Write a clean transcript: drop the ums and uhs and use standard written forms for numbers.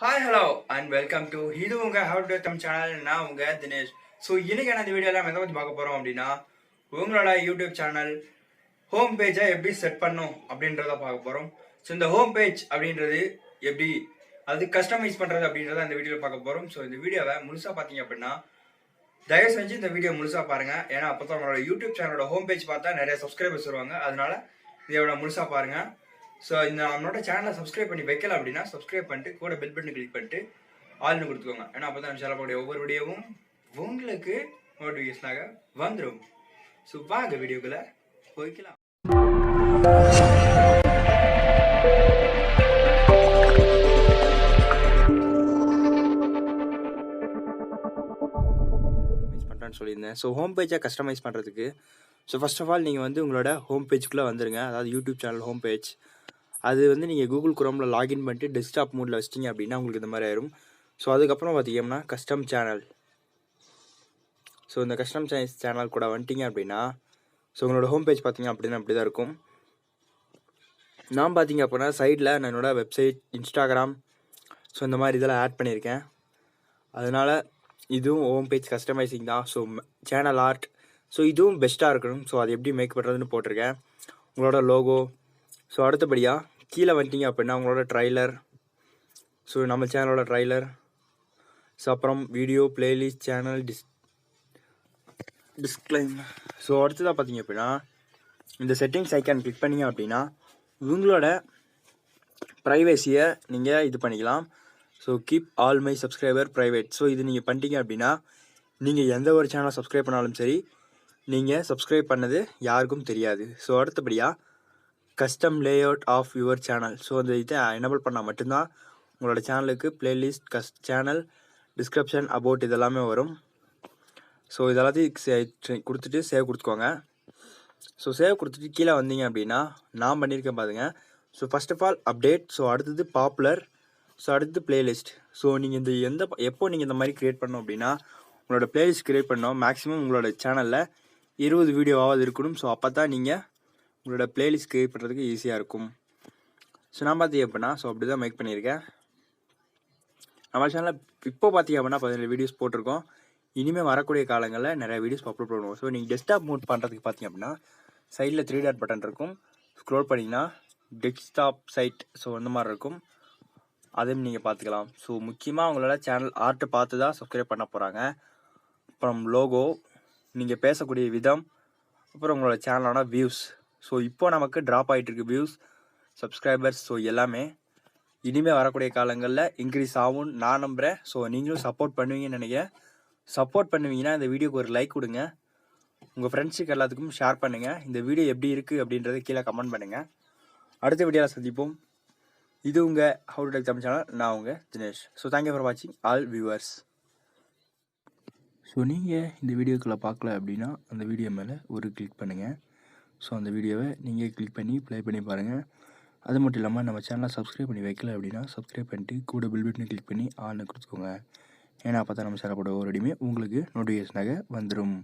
Hi hello and welcome to இது உங்க how to them channel. நான் உங்க தினேஷ். ஸோ இன்னைக்கான இந்த வீடியோலாம் எதை பற்றி பார்க்க போகிறோம் அப்படின்னா, உங்களோட யூடியூப் சேனல் ஹோம் பேஜை எப்படி செட் பண்ணும் அப்படின்றத பார்க்க போகிறோம். ஸோ இந்த ஹோம் பேஜ் அப்படின்றது எப்படி அது கஸ்டமைஸ் பண்ணுறது அப்படின்றத இந்த வீடியோவில் பார்க்க போகிறோம். ஸோ இந்த வீடியோவை முழுசாக பார்த்தீங்க அப்படின்னா தயவு செஞ்சு இந்த வீடியோ முழுசாக பாருங்கள். ஏன்னா அப்போ தான் உங்களோட யூடியூப் சேனலோட ஹோம் பேஜ் பார்த்தா நிறைய சப்ஸ்கிரைபர்ஸ் வருவாங்க. அதனால இதோட முழுசாக பாருங்கள். ஸோ இந்த நம்மளோட சேனலை சப்ஸ்கிரைப் பண்ணி வைக்கல அப்படின்னா சப்ஸ்கிரைப் பண்ணிட்டு கூட பெல் பட்டன் கிளிக் பண்ணிட்டு ஆள்னு கொடுத்துக்கோங்க. ஏன்னா அப்போ தான் சேனலோடைய ஒவ்வொரு வீடியோவும் உங்களுக்கு நோட்டிஃபிகேஷனாக வந்துடும். ஸோ வாங்க வீடியோக்குள்ள போய்க்கலாம். பண்ணுறேன்னு சொல்லியிருந்தேன். ஸோ ஹோம் பேஜை கஸ்டமைஸ் பண்ணுறதுக்கு ஃபர்ஸ்ட் ஆஃப் ஆல் நீங்கள் உங்களோட ஹோம் பேஜுக்குள்ளே வந்துடுங்க. அதாவது யூடியூப் சேனல் ஹோம் பேஜ். அது நீங்கள் கூகுள் குரோமில் லாகின் பண்ணிட்டு டெஸ்க்டாப் மூடில் வச்சிட்டிங்க அப்படின்னா உங்களுக்கு இந்த மாதிரி ஆயிரும். ஸோ அதுக்கப்புறம் பார்த்தீங்கன்னா கஸ்டம் சேனல். ஸோ இந்த கஸ்டம் சேனல் கூட வந்துட்டிங்க அப்படின்னா உங்களோட ஹோம் பேஜ் பார்த்தீங்க அப்படின்னா அப்படி தான் இருக்கும். நான் பார்த்தீங்க அப்படின்னா சைடில் நான் என்னோடய வெப்சைட், இன்ஸ்டாகிராம், இந்த மாதிரி இதெல்லாம் ஆட் பண்ணியிருக்கேன். அதனால் இதுவும் ஹோம் பேஜ் கஸ்டமைசிங் தான். சேனல் ஆர்ட், இதுவும் பெஸ்ட்டாக இருக்கணும். அது எப்படி மேக் பண்ணுறதுன்னு போட்டிருக்கேன். உங்களோட லோகோ. அடுத்தபடியாக கீழே வந்துட்டிங்க அப்படின்னா உங்களோட ட்ரைலர், நம்ம சேனலோட ட்ரைலர், அப்புறம் வீடியோ, பிளேலிஸ்ட், சேனல் டிஸ்க்ளைம். அடுத்ததாக பார்த்தீங்க அப்படின்னா இந்த செட்டிங்ஸ் ஐக்கான் கிளிக் பண்ணிங்க அப்படின்னா உங்களோட ப்ரைவேசியை நீங்கள் இது பண்ணிக்கலாம். Keep all my subscriber private. இது நீங்கள் பண்ணிட்டீங்க அப்படின்னா நீங்கள் எந்த ஒரு சேனலை சப்ஸ்கிரைப் பண்ணாலும் சரி, நீங்கள் சப்ஸ்கிரைப் பண்ணது யாருக்கும் தெரியாது. அடுத்தபடியாக custom layout of your channel. அந்த இதை எனபிள் பண்ணால் மட்டும்தான் உங்களோட சேனலுக்கு பிளேலிஸ்ட், சேனல் டிஸ்கிரிப்ஷன், அபவுட் இதெல்லாமே வரும். இதெல்லாத்தையும் கொடுத்துட்டு சேவ் கொடுத்துக்கோங்க. சேவ் கொடுத்துட்டு கீழே வந்தீங்க அப்படின்னா நான் பண்ணியிருக்கேன் பாருங்க. First of all update. அடுத்தது பாப்புலர். அடுத்தது பிளேலிஸ்ட். நீங்கள் எப்போ நீங்கள் இந்த மாதிரி க்ரியேட் பண்ணோம் அப்படின்னா உங்களோட பிளேலிஸ்ட் க்ரியேட் பண்ணோம் மேக்ஸிமம் உங்களோட சேனலில் 20 வீடியோவாவது இருக்கணும். அப்போ தான் நீங்கள் உங்களோட பிளேலிஸ்ட் க்ரியேட் பண்ணுறதுக்கு ஈஸியாக இருக்கும். நான் பார்த்தீங்க அப்படின்னா அப்படி தான் மேக் பண்ணியிருக்கேன். நம்ம சேனலில் இப்போ பார்த்தீங்க அப்படின்னா 17 வீடியோஸ் போட்டிருக்கோம். இனிமேல் வரக்கூடிய காலங்களில் நிறைய வீடியோஸ் அப்லோட் பண்ணுவோம். நீங்கள் டெஸ்க்டாப் மூட் பண்ணுறதுக்கு பார்த்தீங்க அப்படின்னா சைடில் 3 டாட் பட்டன் இருக்கும். ஸ்க்ரோல் பண்ணிங்கன்னா டெஸ்க்டாப் சைட் அந்த மாதிரி இருக்கும். அதையும் நீங்கள் பார்த்துக்கலாம். முக்கியமாக உங்களோட சேனல் ஆர்ட்டை பார்த்து தான் சப்ஸ்கிரைப் பண்ண போகிறாங்க. அப்புறம் லோகோ, நீங்கள் பேசக்கூடிய விதம், அப்புறம் உங்களோட சேனலோட வியூஸ். இப்போ நமக்கு ட்ராப் ஆகிட்டு இருக்கு வியூஸ், சப்ஸ்கிரைபர்ஸ். எல்லாமே இனிமேல் வரக்கூடிய காலங்களில் இன்க்ரீஸ் ஆகும் நான் நம்புகிறேன். நீங்களும் சப்போர்ட் பண்ணுவீங்கன்னு நினைக்கிறேன். சப்போர்ட் பண்ணுவீங்கன்னா இந்த வீடியோக்கு ஒரு லைக் கொடுங்க. உங்கள் ஃப்ரெண்ட்ஸுக்கு எல்லாத்துக்கும் ஷேர் பண்ணுங்கள். இந்த வீடியோ எப்படி இருக்குது அப்படின்றத கீழே கமெண்ட் பண்ணுங்கள். அடுத்த வீடியோவில் சந்திப்போம். இது உங்கள் how to tech Tamil channel. நான் உங்கள் தினேஷ். தேங்க்யூ ஃபார் வாட்சிங் ஆல் வியூவர்ஸ். நீங்கள் இந்த வீடியோக்குள்ளே பார்க்கல அப்படின்னா அந்த வீடியோ மேலே ஒரு கிளிக் பண்ணுங்கள். அந்த வீடியோவை நீங்கள் கிளிக் பண்ணி ப்ளே பண்ணி பாருங்கள். அது மட்டும் இல்லாமல் நம்ம சேனலை சப்ஸ்கிரைப் பண்ணி வைக்கல அப்படின்னா சப்ஸ்கிரைப் பண்ணிட்டு கூட பெல் பட்டனை கிளிக் பண்ணி ஆள்னு கொடுத்துக்கோங்க. ஏன்னா அப்போ தான் நம்ம சேனல் போட ஒவ்வொரு உங்களுக்கு நோட்டிஃபிகேஷனாக வந்துடும்.